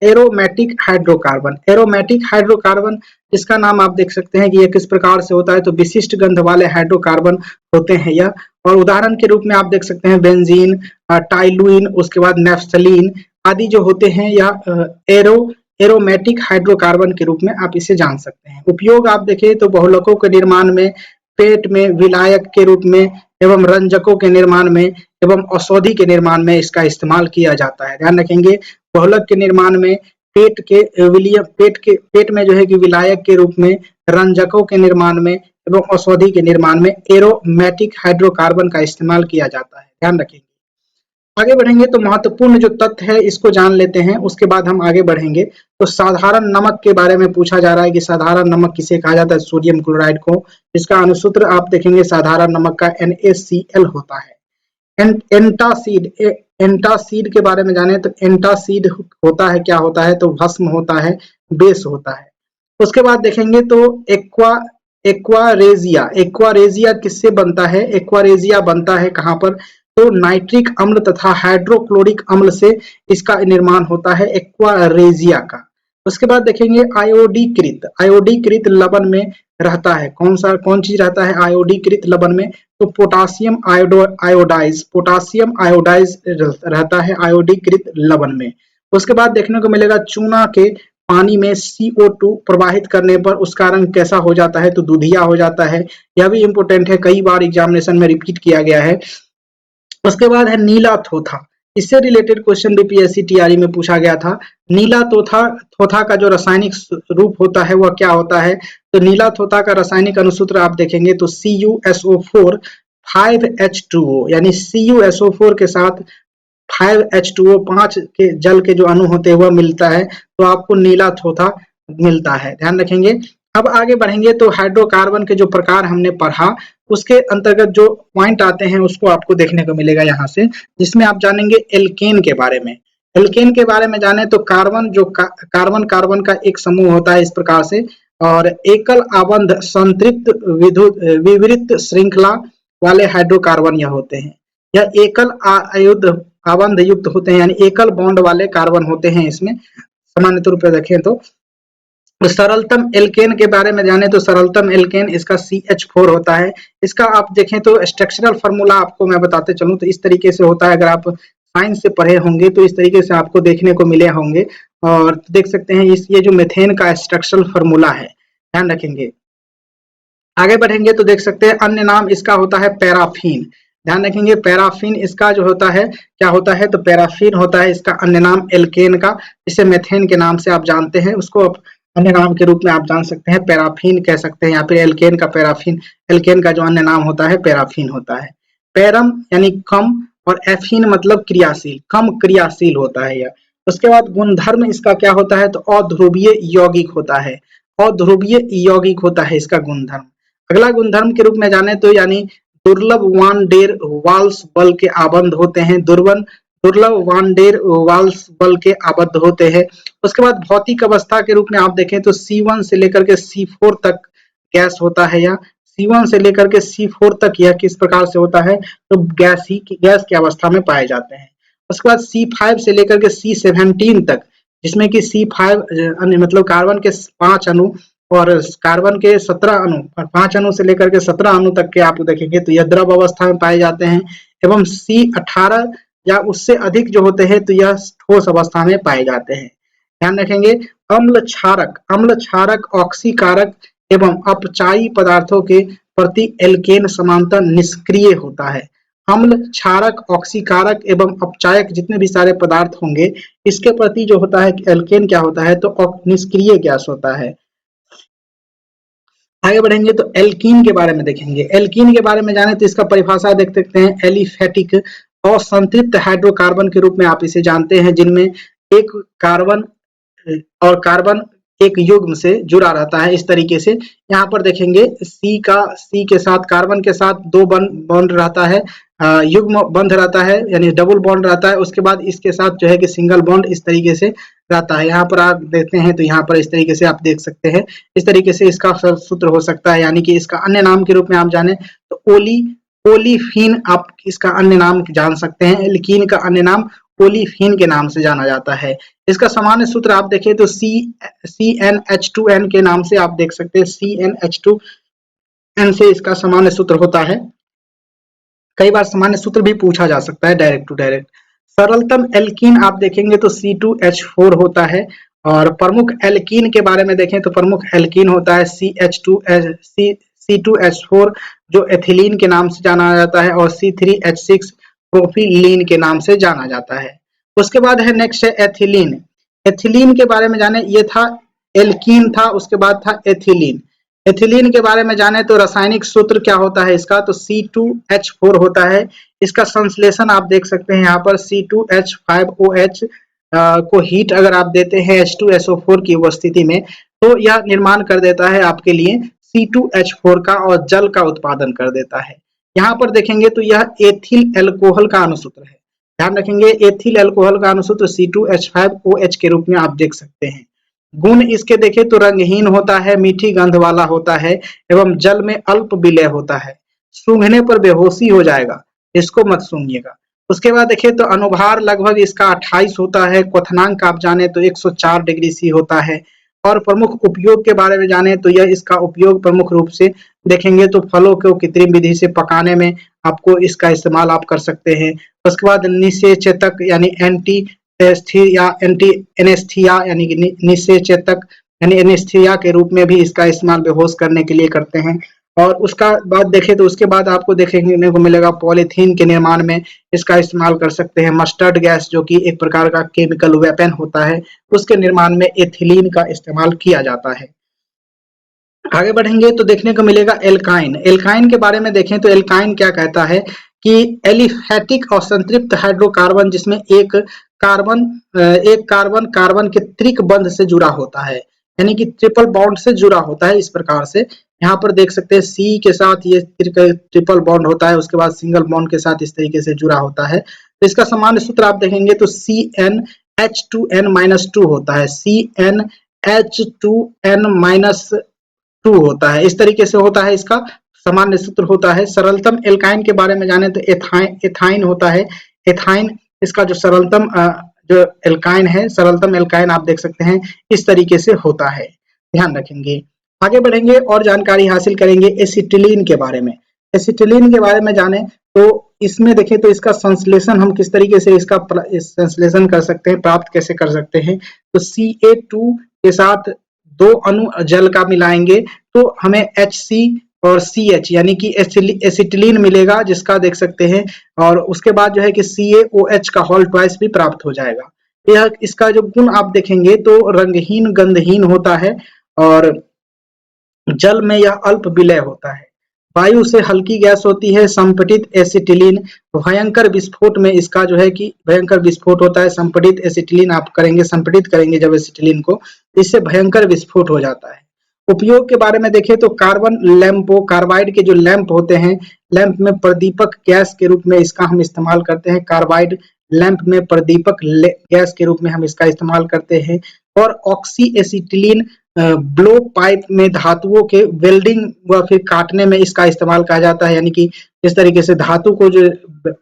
S1: एरोमेटिक हाइड्रोकार्बन। एरोमेटिक हाइड्रोकार्बन इसका नाम आप देख सकते हैं कि यह किस प्रकार से होता है तो विशिष्ट गंध वाले हाइड्रोकार्बन होते हैं यह। और उदाहरण के रूप में आप देख सकते हैं बेंजीन, टाइलुइन, उसके बाद नेफ्थलीन आदि जो होते हैं यह एरोमेटिक हाइड्रोकार्बन के रूप में आप इसे जान सकते हैं। उपयोग आप देखें तो बहुलकों के निर्माण में, पेट में विलायक के रूप में एवं रंजकों के निर्माण में एवं औषधि के निर्माण में इसका इस्तेमाल किया जाता है। ध्यान रखेंगे बहुलक के निर्माण में, पेट में जो है कि विलायक के रूप में, रंजकों के निर्माण में एवं औषधि के निर्माण में एरोमेटिक हाइड्रोकार्बन का इस्तेमाल किया जाता है। ध्यान रखेंगे। आगे बढ़ेंगे तो महत्वपूर्ण जो तथ्य है इसको जान लेते हैं, उसके बाद हम आगे बढ़ेंगे। तो साधारण नमक के बारे में पूछा जा रहा है कि साधारण नमक किसे कहा जाता है, सोडियम क्लोराइड को। इसका अनुसूत्र आप देखेंगे साधारण नमक का NaCl होता है। एंटासीड के बारे में जाने तो एंटासीड होता है, क्या होता है तो भस्म होता है, बेस होता है। उसके बाद देखेंगे तो एक्वारेजिया किससे बनता है, एक्वारेजिया बनता है कहाँ पर तो नाइट्रिक अम्ल तथा हाइड्रोक्लोरिक अम्ल से इसका निर्माण होता है एक्वारेजिया का। उसके बाद देखेंगे आयोडीकृत लवण में रहता है, कौन चीज रहता है आयोडीकृत लवण में तो पोटासियम आयोडाइज रहता है आयोडीकृत लवण में। उसके बाद देखने को मिलेगा चूना के पानी में CO2 प्रवाहित करने पर उसका रंग कैसा हो जाता है तो दूधिया हो जाता है। यह भी इंपॉर्टेंट है, कई बार एग्जामिनेशन में रिपीट किया गया है। उसके बाद है नीला थोथा। इससे रिलेटेड क्वेश्चन भी PSC TRE में पूछा गया था। नीला थोथा का जो रासायनिक रूप होता है वह क्या होता है तो नीला थोथा का रासायनिक अनुसूत्र आप देखेंगे तो CuSO4 5H2O, यानी CuSO4 के साथ 5H2O 5 के जल के जो अणु होते हैं वह मिलता है तो आपको नीला थोथा मिलता है। ध्यान रखेंगे। अब आगे बढ़ेंगे तो हाइड्रोकार्बन के जो प्रकार हमने पढ़ा उसके अंतर्गत जो पॉइंट आते हैं उसको आपको देखने को मिलेगा यहाँ से, जिसमें आप जानेंगे एल्केन के बारे में। एल्केन के बारे में जाने तो कार्बन जो कार्बन कार्बन का एक समूह होता है इस प्रकार से, और एकल आबंध संतृप्त विवृत श्रृंखला वाले हाइड्रोकार्बन यह होते हैं। यह एकल आयुध आबंध युक्त होते हैं, यानी एकल बॉन्ड वाले कार्बन होते हैं इसमें। सामान्य तौर पर देखें तो सरलतम एल्केन के बारे में जाने तो सरलतम एल्केन इसका CH4 होता है। इसका आप देखें तो स्ट्रक्चरल फार्मूला आपको मैं बताते चलूं तो इस तरीके से होता है। अगर आप साइंस से पढ़े होंगे तो इस तरीके से आपको देखने को मिले होंगे, और देख सकते हैं ये जो मेथेन का स्ट्रक्चरल फार्मूला है, ध्यान रखेंगे। आगे बढ़ेंगे तो देख सकते हैं अन्य नाम इसका होता है पैराफीन। ध्यान रखेंगे पैराफीन इसका जो होता है क्या होता है, तो पैराफीन होता है इसका अन्य नाम एल्केन का, जिसे मेथेन के नाम से आप जानते हैं उसको अन्य नाम के रूप में आप जान सकते हैं, पैराफीन कह सकते हैं, या फिर एल्केन का पैराफीन। एल्केन का जो अन्य नाम होता है पैराफीन होता है। पैरम यानी कम, और एफीन मतलब क्रियाशील, कम क्रियाशील होता है यह। उसके बाद गुणधर्म इसका क्या होता है, तो अध्रुवीय यौगिक होता है। अध्रुवीय यौगिक होता है इसका गुणधर्म। अगला गुणधर्म के रूप में जाने तो यानी दुर्लभ वान डेर वाल्स बल के आबंध होते हैं। दुर्लभ वान डेर वाल्स बल के आबद्ध होते हैं। उसके बाद भौतिक अवस्था के रूप में आप देखें तो C1 से लेकर के C4 तक गैस होता है। यह C1 से लेकर के C4 तक यह किस प्रकार से होता है, तो गैस की अवस्था में पाए जाते हैं। उसके बाद C5 से लेकर के C17 तक, जिसमें कि C5 मतलब कार्बन के 5 अणु और कार्बन के 17 अणु, 5 अणु से लेकर के 17 अणु तक के आप देखेंगे तो यह द्रव अवस्था में पाए जाते हैं। एवं C18 या उससे अधिक जो होते हैं तो यह ठोस अवस्था में पाए जाते हैं। ध्यान रखेंगे अम्ल क्षारक ऑक्सीकारक एवं अपचायी पदार्थों के प्रति एल्केन समांतर निष्क्रिय होता है। अम्ल क्षारक ऑक्सीकारक एवं अपचायक जितने भी सारे पदार्थ होंगे इसके प्रति जो होता है एल्केन क्या होता है, तो निष्क्रिय गैस होता है। आगे बढ़ेंगे तो एल्कीन के बारे में देखेंगे। एल्कीन के बारे में जाने तो इसका परिभाषा देख सकते हैं, एलिफेटिक और संतृप्त हाइड्रोकार्बन के रूप में आप इसे जानते हैं, जिनमें एक कार्बन और कार्बन एक युग्म से जुड़ा रहता है। इस तरीके से यहाँ पर देखेंगे सी के साथ कार्बन के साथ 2 बॉन्ड रहता है, युग्म बंध रहता है, यानी डबल बॉन्ड रहता है। उसके बाद इसके साथ जो है कि सिंगल बॉन्ड इस तरीके से रहता है। यहाँ पर आप देखते हैं तो यहाँ पर इस तरीके से आप देख सकते हैं, इस तरीके से इसका सूत्र हो सकता है। यानी कि इसका अन्य नाम के रूप में आप जाने तो ओलिफिन आप इसका अन्य नाम जान सकते हैं। एल्कीन का अन्य नाम ओलिफिन के नाम से जाना जाता है। इसका सामान्य सूत्र आप देखें तो CnH2n के नाम से आप देख सकते हैं, CnH2n से इसका सामान्य सूत्र होता है। कई बार सामान्य सूत्र भी पूछा जा सकता है डायरेक्ट टू डायरेक्ट। सरलतम एल्कीन आप देखेंगे तो C2H4 होता है, और प्रमुख एल्कीन के बारे में देखें तो प्रमुख एल्कीन होता है C2H4 जो एथिलीन के नाम से जाना जाता है, और C3H6 प्रोपिलीन के नाम से जाना जाता है। उसके बाद है नेक्स्ट है एथिलीन। एथिलीन के बारे में जाने, ये था एल्कीन था, उसके बाद था एथिलीन। एथिलीन के बारे में जाने तो रासायनिक सूत्र क्या होता है इसका, तो C2H4 होता है। इसका संश्लेषण आप देख सकते हैं यहाँ पर C2H5OH को हीट अगर आप देते हैं H2SO4 की उपस्थिति में तो यह निर्माण कर देता है आपके लिए C2H4 का, और जल का उत्पादन कर देता है। यहाँ पर देखेंगे तो यह एथिल एल्कोहल का अणुसूत्र है। ध्यान रखेंगे एथिल एल्कोहल का अणुसूत्र C2H5OH के रूप में आप देख सकते हैं। गुण इसके देखें तो रंगहीन होता है, मीठी गंध वाला होता है, एवं जल में अल्प विलय होता है। सूंघने पर बेहोशी हो जाएगा, इसको मत सूंघिएगा। उसके बाद देखें तो अनुभार लगभग इसका 28 होता है। क्वथनांक आप जाने तो 104 डिग्री सी होता है। और प्रमुख उपयोग के बारे में जाने तो यह इसका उपयोग प्रमुख रूप से देखेंगे तो फलों को कृत्रिम विधि से पकाने में आपको इसका इस्तेमाल आप कर सकते हैं। उसके बाद निषेचक यानी एंटी एनेस्थीसिया यानी कि निषेचक यानी एनेस्थीसिया के रूप में भी इसका इस्तेमाल बेहोश करने के लिए करते हैं। और उसका बाद देखें तो उसके बाद आपको देखने को मिलेगा पॉलीथीन के निर्माण में इसका इस्तेमाल कर सकते हैं। मस्टर्ड गैस जो कि एक प्रकार का केमिकल वेपन होता है, उसके निर्माण में एथिलीन का इस्तेमाल किया जाता है। आगे बढ़ेंगे तो देखने को मिलेगा एल्काइन। एल्काइन के बारे में देखें तो एल्काइन क्या कहता है कि एलिफेटिक और संतृप्त हाइड्रोकार्बन जिसमें एक कार्बन कार्बन के त्रिक बंध से जुड़ा होता है। यानी कि ट्रिपल बॉन्ड से जुड़ा होता है। इस प्रकार से यहाँ पर देख सकते हैं सी के साथ ये ट्रिपल बॉन्ड होता है, उसके बाद सिंगल बॉन्ड के साथ इस तरीके से जुड़ा होता है। तो इसका सामान्य सूत्र आप देखेंगे तो CnH2n-2 होता है, CnH2n-2 होता है। इस तरीके से होता है, इसका सामान्य सूत्र होता है। सरलतम एल्काइन के बारे में जाने तो एथाइन होता है। एथाइन इसका जो सरलतम जो एल्काइन है, सरलतम एल्काइन आप देख सकते हैं इस तरीके से होता है, ध्यान रखेंगे। आगे बढ़ेंगे और जानकारी हासिल करेंगे एसिटिलीन के बारे में। एसिटिलीन के बारे में जाने तो इसमें देखें तो इसका संश्लेषण हम किस तरीके से इसका संश्लेषण कर सकते हैं, प्राप्त कैसे कर सकते हैं। तो Ca2 के साथ 2 अणु जल का मिलाएंगे तो हमें HC और CH यानी कि एसिटिलीन मिलेगा, जिसका देख सकते हैं। और उसके बाद जो है कि CaOH का होल ट्वाइस भी प्राप्त हो जाएगा। यह इसका जो गुण आप देखेंगे तो रंगहीन गंधहीन होता है और जल में यह अल्प विलय होता है। वायु से हल्की गैस होती है। संपीड़ित एसिटिलीन भयंकर विस्फोट में इसका जो है कि भयंकर विस्फोट होता है। संपीड़ित एसिटिलीन आप करेंगे, संपीड़ित करेंगे जब एसिटिलीन को, इससे भयंकर विस्फोट हो जाता है। उपयोग के बारे में देखें तो कार्बन लैंपो कार्बाइड के जो लैंप होते हैं, लैंप में प्रदीपक गैस के रूप में इसका हम इस्तेमाल करते हैं। कार्बाइड लैंप में प्रदीपक गैस के रूप में हम इसका इस्तेमाल करते हैं। और ऑक्सी एसिटिलीन ब्लो पाइप में धातुओं के वेल्डिंग व फिर काटने में इसका इस्तेमाल किया जाता है। यानी कि इस तरीके से धातु को जो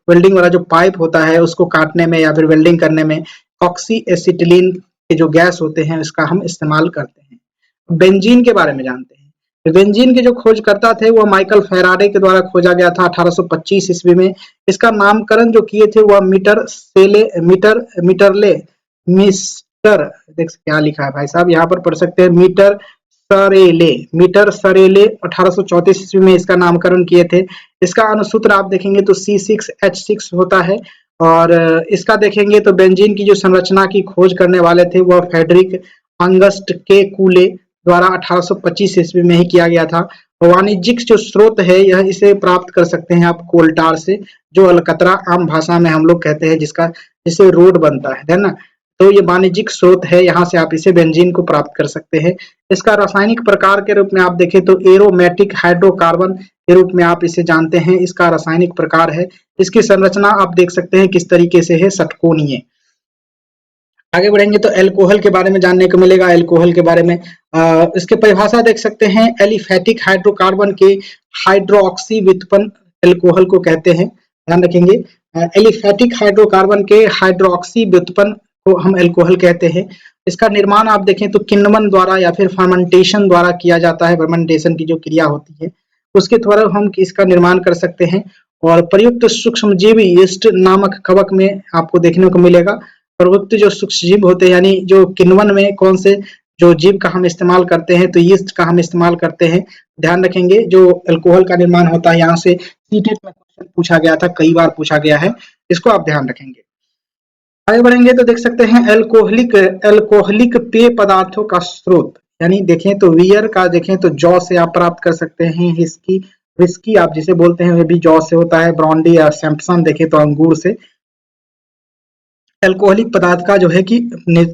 S1: वेल्डिंग वाला जो पाइप होता है उसको काटने में या फिर वेल्डिंग करने में ऑक्सी एसिटिलीन के जो गैस होते हैं इसका हम इस्तेमाल करते हैं। बेंजीन के बारे में जानते हैं। बेंजीन के जो खोजकर्ता थे वो माइकल फेराडे के द्वारा खोजा गया था 1825 ईस्वी में। इसका नामकरण जो किए थे वह मीटरले मिस्टर देख क्या लिखा है भाई साहब, यहाँ पर पढ़ सकते हैं मीटर सरेले 1834 ईस्वी में इसका नामकरण किए थे। इसका अनुसूत्र आप देखेंगे तो C6H6 होता है। और इसका देखेंगे तो बेंजीन की जो संरचना की खोज करने वाले थे वह फ्रेडरिक अंगस्ट के कूले द्वारा 1825 ईस्वी में ही किया गया था। वाणिज्यिक जो स्रोत है यह इसे प्राप्त कर सकते हैं आप कोलटार से, जो अलकतरा आम भाषा में हम लोग कहते हैं, जिससे रोड बनता है ना। तो ये वाणिज्यिक स्रोत है, यहाँ से आप इसे बेंजीन को प्राप्त कर सकते हैं। इसका रासायनिक प्रकार के रूप में आप देखें तो एरोमेटिक हाइड्रोकार्बन के रूप में आप इसे जानते हैं, इसका रासायनिक प्रकार है। इसकी संरचना आप देख सकते हैं किस तरीके से है, षटकोणीय। आगे बढ़ेंगे तो एल्कोहल के बारे में जानने को मिलेगा। एल्कोहल के बारे में इसके परिभाषा देख सकते हैं, एलिफेटिक हाइड्रोकार्बन के हाइड्रोक्सी व्युत्पन्न एल्कोहल को कहते हैं, ध्यान रखेंगे। एलिफेटिक हाइड्रोकार्बन के हाइड्रोक्सी व्युत्पन्न को हम एल्कोहल कहते हैं। इसका निर्माण आप देखें तो किण्वन द्वारा या फिर फर्मेंटेशन द्वारा किया जाता है। फर्मेंटेशन की जो क्रिया होती है उसके द्वारा हम इसका निर्माण कर सकते हैं। और प्रयुक्त सूक्ष्मजीव यीस्ट नामक कवक में आपको देखने को मिलेगा। प्रयुक्त जो सूक्ष्मजीव होते हैं यानी जो किण्वन में कौन से जो जीव का हम इस्तेमाल करते हैं, तो यीस्ट का हम इस्तेमाल करते हैं। ध्यान रखेंगे जो अल्कोहल का निर्माण होता है, यहाँ से सीटेट में क्वेश्चन पूछा गया था, कई बार पूछा गया है, इसको आप ध्यान रखेंगे। आगे बढ़ेंगे तो देख सकते हैं एल्कोहलिक पेय पदार्थों का स्रोत, यानी देखें तो वियर का देखें तो जौ से आप प्राप्त कर सकते हैं। विस्की आप जिसे बोलते हैं वह भी जौ से होता है। ब्रांडी या सैम्पसन देखें तो अंगूर से एल्कोहलिक पदार्थ का जो है कि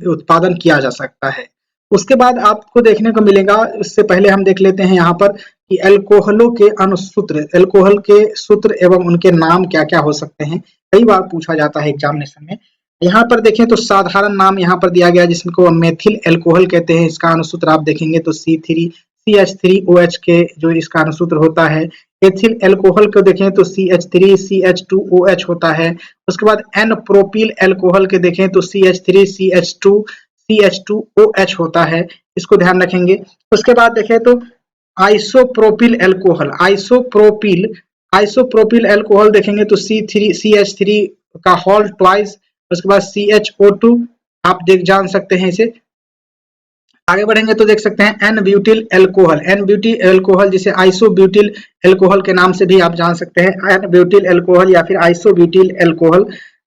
S1: उत्पादन किया जा सकता है। उसके बाद आपको देखने को मिलेगा, इससे पहले हम देख लेते हैं यहाँ पर कि एल्कोहलों के अनुसूत्र, एल्कोहल के सूत्र एवं उनके नाम क्या क्या हो सकते हैं, कई बार पूछा जाता है एग्जामिनेशन में। यहाँ पर देखें तो साधारण नाम यहाँ पर दिया गया जिसको मेथिल एल्कोहल कहते हैं। इसका अनुसूत्र आप देखेंगे तो CH3OH के जो इसका अनुसूत्र होता है। एथिल एल्कोहल को देखें तो CH3CH2OH होता है। उसके बाद एन प्रोपिल एल्कोहल के देखें तो CH3CH2OH होता है, इसको ध्यान रखेंगे। उसके बाद देखें तो आइसोप्रोपिल एल्कोहल, आइसोप्रोपिल एल्कोहल देखेंगे तो CH3 का होल ट्वाइस, उसके बाद CHO2 आप जान सकते हैं इसे। आगे बढ़ेंगे तो देख सकते हैं एन ब्यूटिल एल्कोहल जिसे आइसोब्यूटिल एल्कोहल के नाम से भी आप जान सकते हैं, एन ब्यूटिल एल्कोहल या फिर आइसोब्यूटिल एल्कोहल।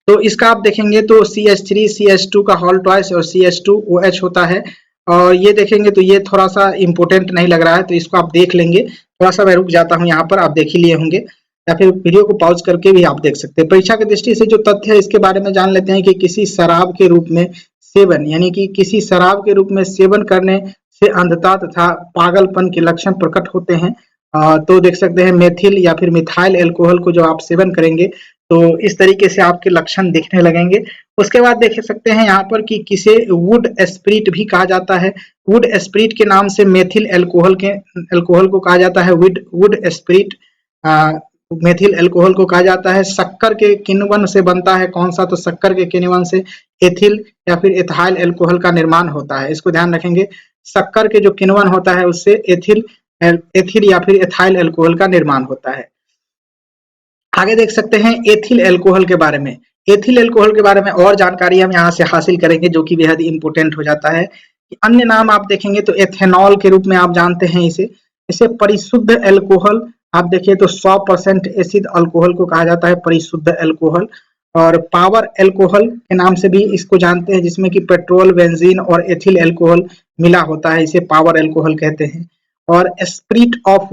S1: तो इसका आप देखेंगे तो CH3CH2 का होल ट्वाइस और CH2OH होता है। और ये देखेंगे तो ये थोड़ा सा इंपोर्टेंट नहीं लग रहा है, तो इसको आप देख लेंगे। थोड़ा सा मैं रुक जाता हूँ, यहाँ पर आप देख ही लिए होंगे या फिर वीडियो को पॉज करके भी आप देख सकते हैं। परीक्षा की दृष्टि से जो तथ्य है इसके बारे में जान लेते हैं कि किसी शराब के रूप में सेवन, यानी कि किसी शराब के रूप में सेवन करने से अंधता तथा पागलपन के लक्षण प्रकट होते हैं। तो देख सकते हैं मेथिल या फिर मिथाइल अल्कोहल को जो आप सेवन करेंगे तो इस तरीके से आपके लक्षण दिखने लगेंगे। उसके बाद देख सकते हैं यहाँ पर कि किसे वुड स्पिरिट भी कहा जाता है। वुड स्पिरिट के नाम से मेथिल अल्कोहल को कहा जाता है वुड स्पिरिट। मेथिल अल्कोहल को कहा जाता है। शक्कर के किण्वन से बनता है कौन सा, तो शक्कर के किण्वन से एथिल या फिर एथाइल अल्कोहल का निर्माण होता है। इसको ध्यान रखेंगे, शक्कर के जो किण्वन होता है उससे एथिल या फिर एथाइल अल्कोहल का निर्माण होता है। आगे देख सकते हैं एथिल अल्कोहल के बारे में। एथिल अल्कोहल के बारे में और जानकारी हम यहाँ से हासिल करेंगे जो कि बेहद इंपोर्टेंट हो जाता है। अन्य नाम आप देखेंगे तो एथेनॉल के रूप में आप जानते हैं इसे परिशुद्ध अल्कोहल आप देखिए तो 100% एसिड अल्कोहल को कहा जाता है परिशुद्ध अल्कोहल। और पावर अल्कोहल के नाम से भी इसको जानते हैं, जिसमें कि पेट्रोल, बेंजीन और एथिल अल्कोहल मिला होता है, इसे पावर अल्कोहल कहते हैं। और स्पिरिट ऑफ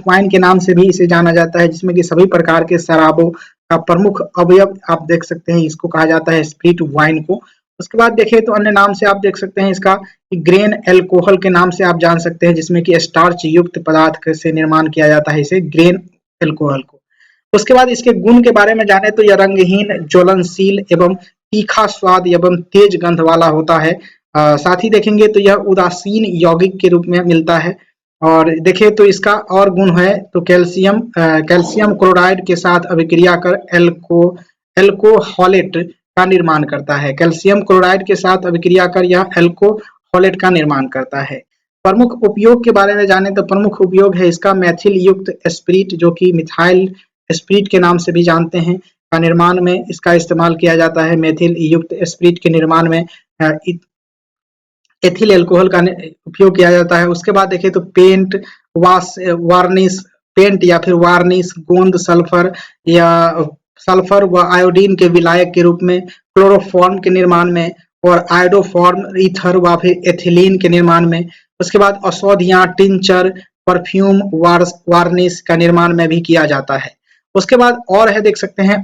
S1: वाइन के नाम से भी इसे जाना जाता है, जिसमें कि सभी प्रकार के शराबों का प्रमुख अवयव आप देख सकते हैं, इसको कहा जाता है स्पिरिट वाइन को। उसके बाद देखें तो अन्य नाम से आप देख सकते हैं इसका ग्रेन अल्कोहल के नाम से आप जान सकते हैं, जिसमें कि स्टार्च युक्त पदार्थ से निर्माण किया जाता है इसे ग्रेन अल्कोहल को। उसके बाद इसके गुण के बारे में जाने तो यह रंगहीन, ज्वलनशील एवं तीखा स्वाद एवं तेज गंध वाला होता है। साथ ही देखेंगे तो यह उदासीन यौगिक के रूप में मिलता है। और देखें तो इसका और गुण है तो कैल्शियम क्लोराइड के साथ अभिक्रिया कर एल्कोहलेट का निर्माण करता है। कैल्शियम क्लोराइड के साथ अभिक्रिया कर यह एल्कोहलेट का निर्माण करता है। प्रमुख उपयोग के बारे में जाने तो प्रमुख उपयोग है इसका मैथिल युक्त स्पिरिट, जो कि मिथाइल स्पिरिट के नाम से भी जानते हैं, का निर्माण में इसका इस्तेमाल किया जाता है। मैथिल युक्त स्पिरिट के निर्माण में एथिल अल्कोहल का उपयोग किया जाता है। उसके बाद देखें तो पेंट या फिर वार्निश, गोंद, सल्फर व आयोडीन के विलायक के रूप में, क्लोरोफॉर्म के निर्माण में और आयोडोफॉर्म, ईथर व फिर एथिलीन के निर्माण में। उसके बाद औषधियां, टिंचर, परफ्यूम, वार्निश का निर्माण में भी किया जाता है। उसके बाद और है देख सकते हैं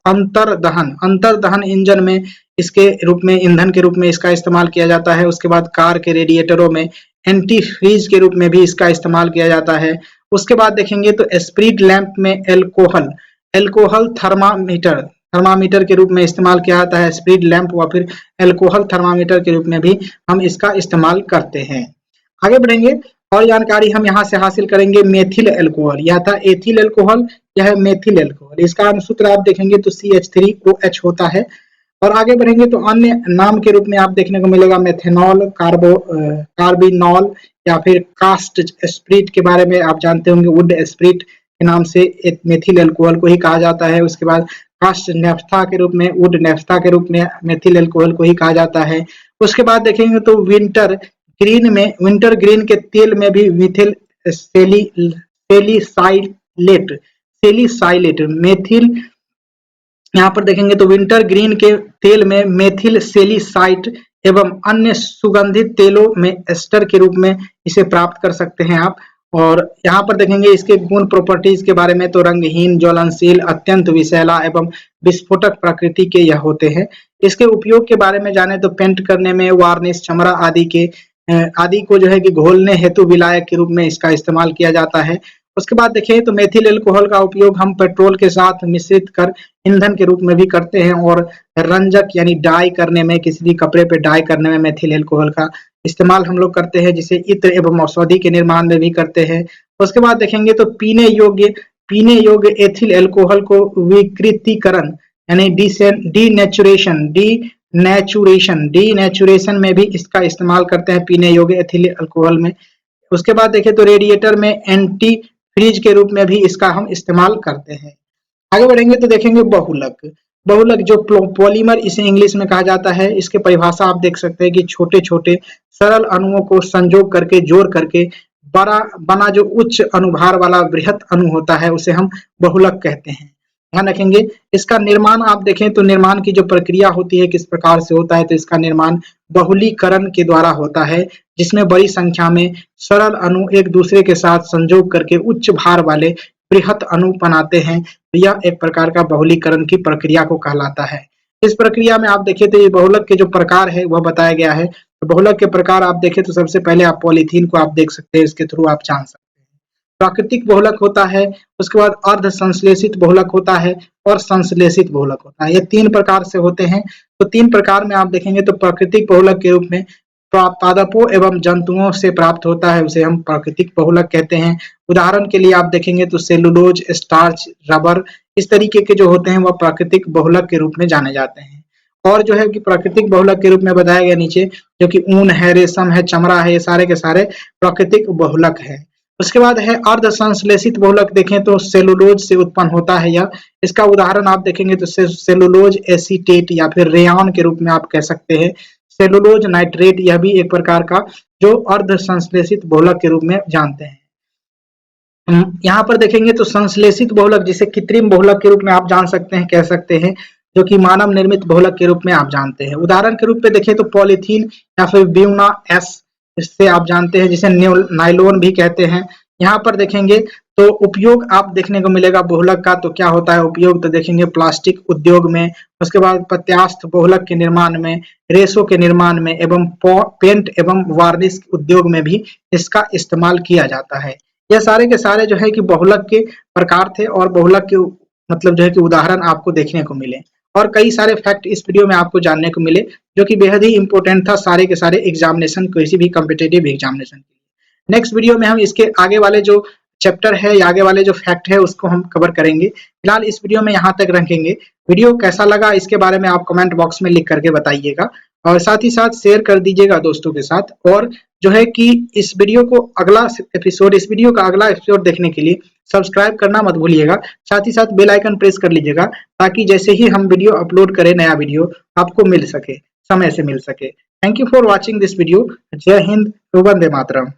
S1: अंतर्दहन इंजन में इसके रूप में, ईंधन के रूप में इसका इस्तेमाल किया जाता है। उसके बाद कार के रेडिएटरों में एंटी फ्रीज के रूप में भी इसका इस्तेमाल किया जाता है। उसके बाद देखेंगे तो स्पिरिट लैंप में एल्कोहल थर्मामीटर के रूप में इस्तेमाल किया जाता है। स्पिरिट लैंप व फिर एल्कोहल थर्मामीटर के रूप में भी हम इसका इस्तेमाल करते हैं। आगे बढ़ेंगे और जानकारी हम यहाँ से हासिल करेंगे। मेथिल अल्कोहल, यह था एथिल अल्कोहल, यह है मेथिल अल्कोहल। इसका अनुसूत्र आप देखेंगे तो CH3OH होता है। और आगे बढ़ेंगे तो अन्य नाम के रूप में आप देखने को मिलेगा मेथेनॉल, कार्बिनॉल या फिर कास्ट स्पिरिट के बारे में आप जानते होंगे, वुड स्पिरिट के नाम से एक मेथिल अल्कोहल को ही कहा जाता है। उसके बाद कास्ट नेफ्था के रूप में, वुड नेफ्था के रूप में मेथिल अल्कोहल को ही कहा जाता है। उसके बाद देखेंगे तो विंटर ग्रीन के तेल में भी मिथिल सेलिसाइलेट मेथिल, यहाँ पर देखेंगे तो विंटर ग्रीन के तेल में मेथिल सेलिसाइट एवं अन्य सुगंधित तेलों में एस्टर के रूप में इसे प्राप्त कर सकते हैं आप। और यहाँ पर देखेंगे इसके गुण प्रॉपर्टीज के बारे में तो रंगहीन, ज्वलनशील, अत्यंत विषैला एवं विस्फोटक प्रकृति के यह होते हैं। इसके उपयोग के बारे में जाने तो पेंट करने में, वार्निश, चमड़ा आदि को जो है कि घोलने हेतु विलायक के रूप में इसका इस्तेमाल किया जाता है। उसके बाद देखें तो मेथिल अल्कोहल का उपयोग हम पेट्रोल के साथ मिश्रित कर ईंधन के रूप में भी करते हैं और रंजक यानी डाई करने में, किसी भी कपड़े पे डाई करने में मेथिल अल्कोहल का इस्तेमाल हम लोग करते हैं, जिसे इत्र एवं औषधि के निर्माण में भी करते हैं। उसके बाद देखेंगे तो पीने योग्य एथिल अल्कोहल को विकृतीकरण यानी डीनेचुरेशन में भी इसका इस्तेमाल करते हैं पीने योग्य एथिल अल्कोहल में। उसके बाद देखें तो रेडिएटर में एंटी फ्रीज के रूप में भी इसका हम इस्तेमाल करते हैं। आगे बढ़ेंगे तो देखेंगे बहुलक जो पॉलीमर इसे इंग्लिश में कहा जाता है। इसके परिभाषा आप देख सकते हैं कि छोटे छोटे सरल अणुओं को संजोग करके, जोड़ करके बना जो उच्च अनुभार वाला बृहत अणु होता है उसे हम बहुलक कहते हैं। ध्यान रखेंगे। इसका निर्माण आप देखें तो निर्माण की जो प्रक्रिया होती है किस प्रकार से होता है, तो इसका निर्माण बहुलीकरण के द्वारा होता है, जिसमें बड़ी संख्या में सरल अणु एक दूसरे के साथ संजोग करके उच्च भार वाले बृहत अणु बनाते हैं। तो यह एक प्रकार का बहुलीकरण की प्रक्रिया को कहलाता है। इस प्रक्रिया में आप देखें तो ये बहुलक के जो प्रकार है वह बताया गया है। बहुलक के प्रकार आप देखें तो सबसे पहले आप पॉलीथीन को आप देख सकते हैं, इसके थ्रू आप जान सकते हैं। प्राकृतिक बहुलक होता है, उसके बाद अर्ध संश्लेषित बहुलक होता है और संश्लेषित बहुलक होता है। ये 3 प्रकार से होते हैं। तो 3 प्रकार में आप देखेंगे तो प्राकृतिक बहुलक के रूप में पादपों एवं जंतुओं से प्राप्त होता है, उसे हम प्राकृतिक बहुलक कहते हैं। उदाहरण के लिए आप देखेंगे तो सेलुलोज, स्टार्च, रबर इस तरीके के जो होते हैं वह प्राकृतिक बहुलक के रूप में जाने जाते हैं। और जो है कि प्राकृतिक बहुलक के रूप में बताया गया नीचे, जो कि ऊन है, रेशम है, चमड़ा है, ये सारे के सारे प्राकृतिक बहुलक है। उसके बाद है अर्ध संश्लेषित बहुलक, देखें तो सेलुलोज से उत्पन्न होता है यह। इसका उदाहरण आप देखेंगे तो सेलुलोज एसीटेट या फिर रेयॉन के रूप में आप कह सकते हैं। सेलुलोज नाइट्रेट यह भी एक प्रकार का जो अर्ध संश्लेषित बहुलक के रूप में जानते हैं। यहाँ पर देखेंगे तो संश्लेषित बहुलक जिसे कृत्रिम बहुलक के रूप में आप जान सकते हैं, कह सकते हैं, जो कि मानव निर्मित बहुलक के रूप में आप जानते हैं। उदाहरण के रूप में देखें तो पॉलीथीन या फिर ब्यूना एस, इससे आप जानते हैं, जिसे नाइलोन भी कहते हैं। यहाँ पर देखेंगे तो उपयोग आप देखने को मिलेगा बहुलक का, तो क्या होता है उपयोग, तो देखेंगे प्लास्टिक उद्योग में, उसके बाद प्रत्यास्थ बहुलक के निर्माण में, रेशों के निर्माण में एवं पेंट एवं वार्निश उद्योग में भी इसका इस्तेमाल किया जाता है। यह सारे के सारे जो है कि बहुलक के प्रकार थे और बहुलक के मतलब जो है कि उदाहरण आपको देखने को मिले और कई सारे फैक्ट इस वीडियो में आपको जानने को मिले, जो कि बेहद ही इंपॉर्टेंट था सारे के सारे एग्जामिनेशन, किसी भी कॉम्पिटिटिव एग्जामिनेशन के लिए। नेक्स्ट वीडियो में हम इसके आगे वाले जो चैप्टर है या आगे वाले जो फैक्ट है उसको हम कवर करेंगे। फिलहाल इस वीडियो में यहाँ तक रखेंगे। वीडियो कैसा लगा इसके बारे में आप कमेंट बॉक्स में लिख करके बताइएगा और साथ ही साथ शेयर कर दीजिएगा दोस्तों के साथ। और जो है कि इस वीडियो को अगला एपिसोड, इस वीडियो का अगला एपिसोड देखने के लिए सब्सक्राइब करना मत भूलिएगा, साथ ही साथ बेल आइकन प्रेस कर लीजिएगा ताकि जैसे ही हम वीडियो अपलोड करें नया वीडियो आपको मिल सके, समय से मिल सके। Thank you for watching this video. जय हिंद, वंदे मातरम।